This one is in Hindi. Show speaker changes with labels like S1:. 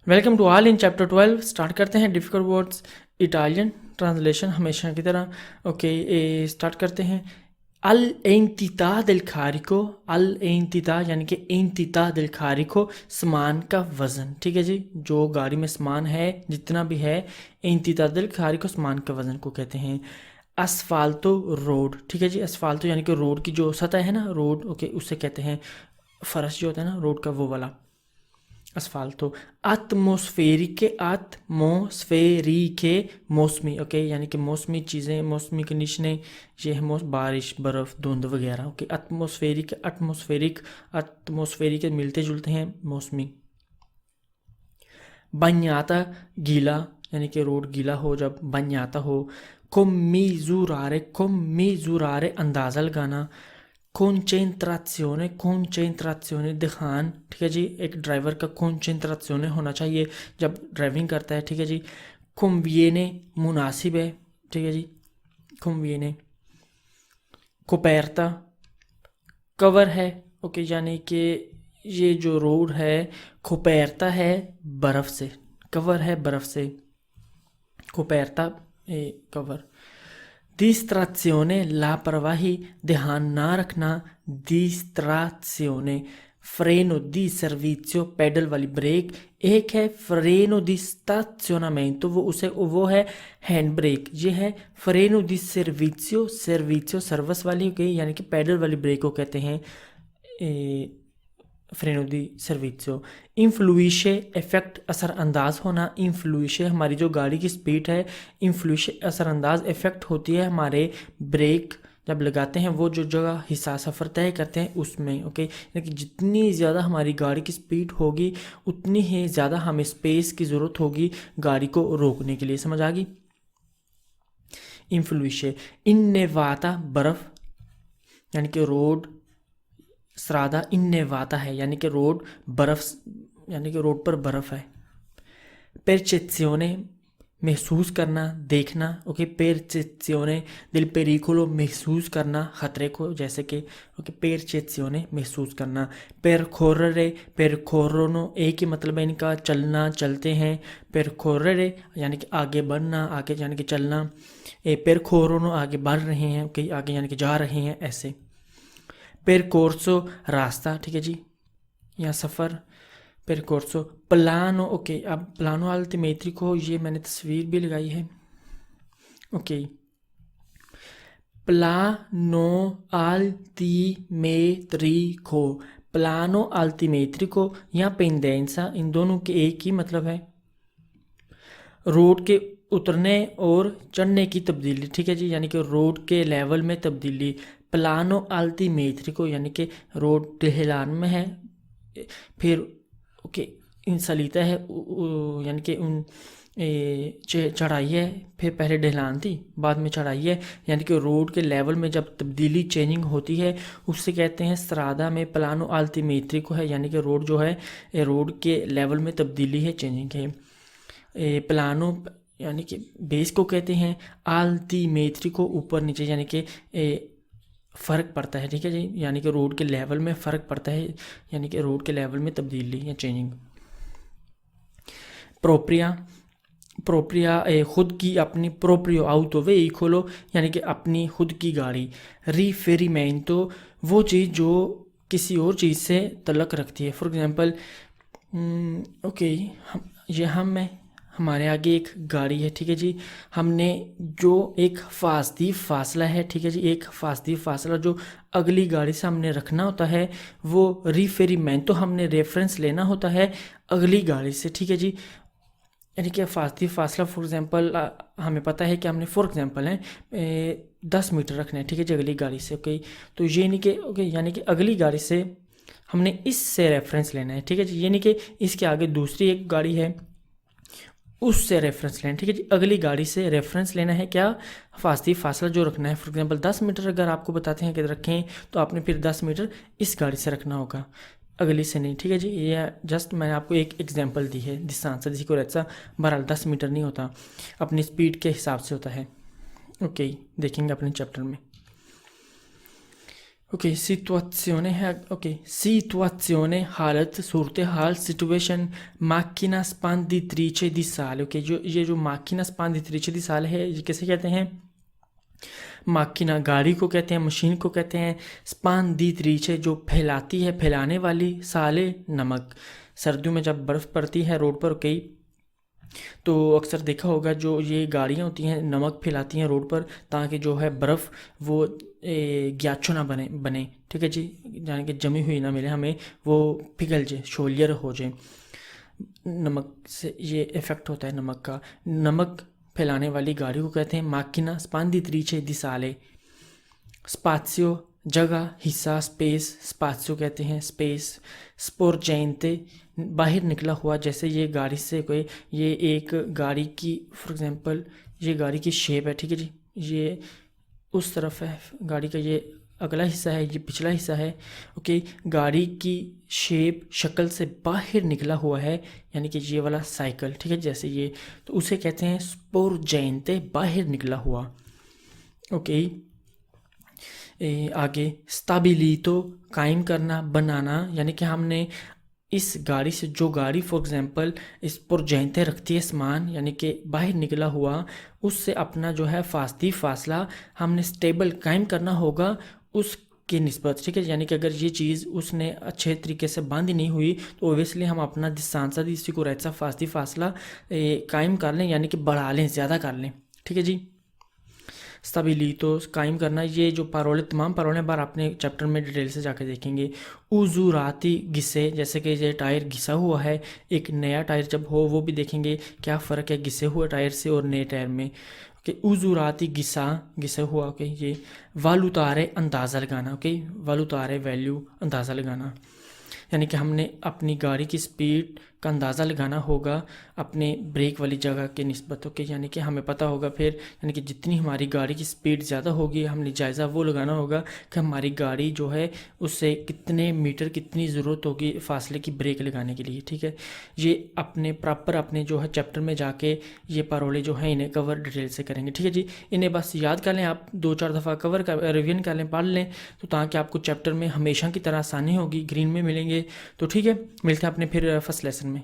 S1: Welcome to all in chapter 12। Start करते हैं डिफिकल्ट वर्ड्स। इटालियन ट्रांसलेशन हमेशा की तरह। ओके, स्टार्ट करते हैं। अल एंटिता दिल खारिको, अल एंटिता यानी कि एंटिता दिल खारिको, सामान का वज़न। ठीक है जी, जो गाड़ी में सामान है जितना भी है, एंटिता दिल खारिको सामान का वज़न को कहते हैं। असफाल्तो रोड, ठीक है जी, असफाल्तो यानी कि रोड की जो सतह है ना, रोड, ओके, उससे कहते हैं फर्श जो होता है ना रोड का, वो वाला असफाल्तो। एटमॉस्फेरिक, एटमॉस्फेरिक मौसमी, ओके, यानी कि मौसमी चीज़ें, मौसमी कंडीशनें, ये है बारिश, बर्फ़, धुंध वगैरह। ओके, एटमॉस्फेरिक, एटमॉस्फेरिक, एटमॉस्फेरिक मिलते जुलते हैं मौसमी। बन्याता गीला, यानी कि रोड गीला हो जब बन्याता हो। कोमीजुरारे, कोमीजुरारे अंदाज़ा लगाना। कॉन्सेंट्राzione ध्यान, ठीक है जी, एक ड्राइवर का कॉन्सेंट्राzione होना चाहिए जब ड्राइविंग करता है। ठीक है जी। conviene मुनासिब है, ठीक है जी, conviene। कोपेरता कवर है, ओके, यानी कि ये जो रोड है कोपेरता है बर्फ़ से, कवर है बर्फ़ से, कोपेरता कवर। distrazione लापरवाही, ध्यान ना रखना। distrazione फ्रेनो दी सर्विज़ियो पेडल वाली ब्रेक। एक है फ्रेनो दी stazionamento, वो है हैंड ब्रेक। ये है फ्रेनो दी सर्विज़ियो, सर्विज़ियो सर्विस वाली हो गई, यानी कि पेडल वाली ब्रेक को कहते हैं फ्रेनो दी सर्विज़ियो। इन्फ्लुइशे इफ़ेक्ट, असरअंदाज होना। इन्फ्लुइशे हमारी जो गाड़ी की स्पीड है, इन्फ्लुइशे असरअंदाज इफ़ेक्ट होती है हमारे ब्रेक जब लगाते हैं, वो जो जगह हिस्सा सफ़र तय करते हैं उसमें। ओके, यानी कि जितनी ज़्यादा हमारी गाड़ी की स्पीड होगी उतनी ही ज़्यादा हमें स्पेस की ज़रूरत होगी गाड़ी को रोकने के लिए। समझ आ गई। इन्फ्लुइशे इन्नेवाता बर्फ़, यानी कि रोड स्रादा इन्नेवाता है, यानी कि रोड बर्फ़, यानी कि रोड पर बर्फ़ है। परचेज़ियोने महसूस करना, देखना। ओके, परचेज़ियोने दिल पेरिकुलो महसूस करना, ख़तरे को, जैसे कि ओके, परचेज़ियोने महसूस करना। पेरकोर्रे, पेरकोरोनो एक ही मतलब है इनका, चलना, चलते हैं। पेरकोर्रे यानी कि आगे बढ़ना, आगे यानी कि चलना। पेरकोरोनो आगे बढ़ रहे हैं, ओके, आगे यानी कि जा रहे हैं, ऐसे। पेरकोर्सो रास्ता, ठीक है जी, या सफ़र। पेरकोर्सो प्लानो, ओके, अब प्लानो अल्टीमेट्रिको, ये मैंने तस्वीर भी लगाई है। ओके, प्लानो अल्टीमेट्रिको, प्लानो अल्टीमेट्रिको या पेंडेंसा, इन दोनों के एक ही मतलब है, रोड के उतरने और चढ़ने की तब्दीली। ठीक है जी, यानी कि रोड के लेवल में तब्दीली। प्लानो अल्टीमेट्रिको यानी कि रोड ढलान में है, फिर ओके इंसालिता है, यानी कि उन चढ़ाई है, फिर पहले ढलान थी बाद में चढ़ाई है, यानी कि रोड के लेवल में जब तब्दीली चेंजिंग होती है उससे कहते हैं स्रादा में प्लानो अल्टीमेट्रिको है, यानी कि रोड जो है रोड के लेवल में तब्दीली है, चेंजिंग है। प्लानो यानी कि बेस को कहते हैं, अल्टीमेट्री को ऊपर नीचे, यानी कि फ़र्क पड़ता है। ठीक है जी, यानी कि रोड के लेवल में फ़र्क पड़ता है, यानी कि रोड के लेवल में तब्दीली या चेंजिंग। प्रोप्रिया, प्रोप्रिया खुद की अपनी, प्रोप्रियो आउतो वेहिकोलो यानी कि अपनी खुद की गाड़ी। रिफेरिमेंटो वो चीज़ जो किसी और चीज़ से तल्लक रखती है। फॉर एग्ज़ाम्पल ओके, हम में हमारे आगे एक गाड़ी है, ठीक है जी, हमने जो एक फासदी फासला है, ठीक है जी, एक फासदी फासला जो अगली गाड़ी से हमने रखना होता है, वो रिफेरिमेंट, तो हमने रेफरेंस लेना होता है अगली गाड़ी से। ठीक है जी, यानी कि फासदी फासला फॉर एग्ज़ाम्पल हमें पता है कि हमने फॉर एग्ज़ाम्पल है 10 मीटर रखना है, ठीक है जी, अगली गाड़ी से। ओके, तो ये नहीं कि ओके, यानी कि अगली गाड़ी से हमने इससे रेफरेंस लेना है। ठीक है जी, यानी कि इसके आगे दूसरी एक गाड़ी है उससे रेफरेंस लेना। ठीक है जी, अगली गाड़ी से रेफरेंस लेना है, क्या फासदी फासला जो रखना है। फॉर एग्जांपल 10 मीटर अगर आपको बताते हैं कि रखें, तो आपने फिर 10 मीटर इस गाड़ी से रखना होगा, अगली से नहीं। ठीक है जी, ये जस्ट मैंने आपको एक एग्जांपल दी है डिस्टेंस जिसकी को रहता, बहरहाल 10 मीटर नहीं होता, अपनी स्पीड के हिसाब से होता है। ओके, देखेंगे अपने चैप्टर में। ओके, सिचुएzione है। ओके, situazione हालत, सूरत हाल, situation, macchina spanditrice di sale। Okay, जो ये जो macchina spanditrice di sale है, ये किसे कहते हैं? माकिना गाड़ी को कहते हैं, मशीन को कहते हैं। स्पांदित्रिचे जो फैलाती है, फैलाने वाली। साले नमक, सर्दियों में जब बर्फ़ पड़ती है रोड पर कई, तो अक्सर देखा होगा जो ये गाड़ियाँ होती हैं नमक फैलाती हैं रोड पर, ताकि जो है बर्फ़ वो ग्याचो ना बने, ठीक है जी, यानी कि जमी हुई ना मिले हमें, वो पिघल जाए, शोलियर हो जाए। नमक से ये इफ़ेक्ट होता है नमक का। नमक फैलाने वाली गाड़ी को कहते हैं माकिना स्पांदित्रिचे दी साले। स्पात्सियो जगह, हिस्सा, स्पेस, स्पात्सियो कहते हैं स्पेस। स्पोर्जेंते बाहर निकला हुआ, जैसे ये गाड़ी से कोई, ये एक गाड़ी की फॉर एग्जांपल ये गाड़ी की शेप है, ठीक है जी, ये उस तरफ है गाड़ी का, ये अगला हिस्सा है, ये पिछला हिस्सा है। ओके, गाड़ी की शेप, शक्ल से बाहर निकला हुआ है, यानी कि ये वाला साइकिल, ठीक है, जैसे ये, तो उसे कहते हैं स्पोर्जेंते, बाहर निकला हुआ। ओके, आगे स्टाबिलितो कायम करना, बनाना, यानी कि हमने इस गाड़ी से, जो गाड़ी फॉर एग्जांपल इस पुरजैंते रखती है सामान, यानी कि बाहर निकला हुआ, उससे अपना जो है फासला हमने स्टेबल कायम करना होगा उसकी निस्बत, ठीक है, यानी कि अगर ये चीज़ उसने अच्छे तरीके से बांधी नहीं हुई तो ओबियसली हम अपना दिसांसा इसी को रहता फासला कायम कर लें, यानी कि बढ़ा लें, ज़्यादा कर लें, ठीक है जी। स्टेबिलितो कायम करना, ये जो पारोले, तमाम पारोले बार आपने चैप्टर में डिटेल से जाकर देखेंगे। उजूराती घिसे, जैसे कि ये टायर घिसा हुआ है, एक नया टायर जब हो वो भी देखेंगे क्या फ़र्क है घिसे हुए टायर से और नए टायर में। ओके, उजूराती घिसा हुआ। ओके, ये वालुतारे अंदाज़ा लगाना। ओके, वालुतारे वैल्यू अंदाज़ा लगाना, यानी कि हमने अपनी गाड़ी की स्पीड का अंदाज़ा लगाना होगा अपने ब्रेक वाली जगह के निस्बत। ओके, यानी कि हमें पता होगा फिर, यानी कि जितनी हमारी गाड़ी की स्पीड ज़्यादा होगी, हमने जायज़ा वो लगाना होगा कि हमारी गाड़ी जो है उससे कितने मीटर, कितनी ज़रूरत होगी फासले की ब्रेक लगाने के लिए, ठीक है। ये अपने प्रॉपर अपने जो है चैप्टर में जाके ये पारोले जो हैं इन्हें कवर डिटेल से करेंगे, ठीक है जी। इन्हें बस याद कर लें, आप 2-4 दफ़ा कवर कर रिवीजन कर लें, पढ़ लें, तो ताकि आपको चैप्टर में हमेशा की तरह आसानी होगी, ग्रीन में मिलेंगे। तो ठीक है, मिलते हैं अपने फिर फर्स्ट लेसन में।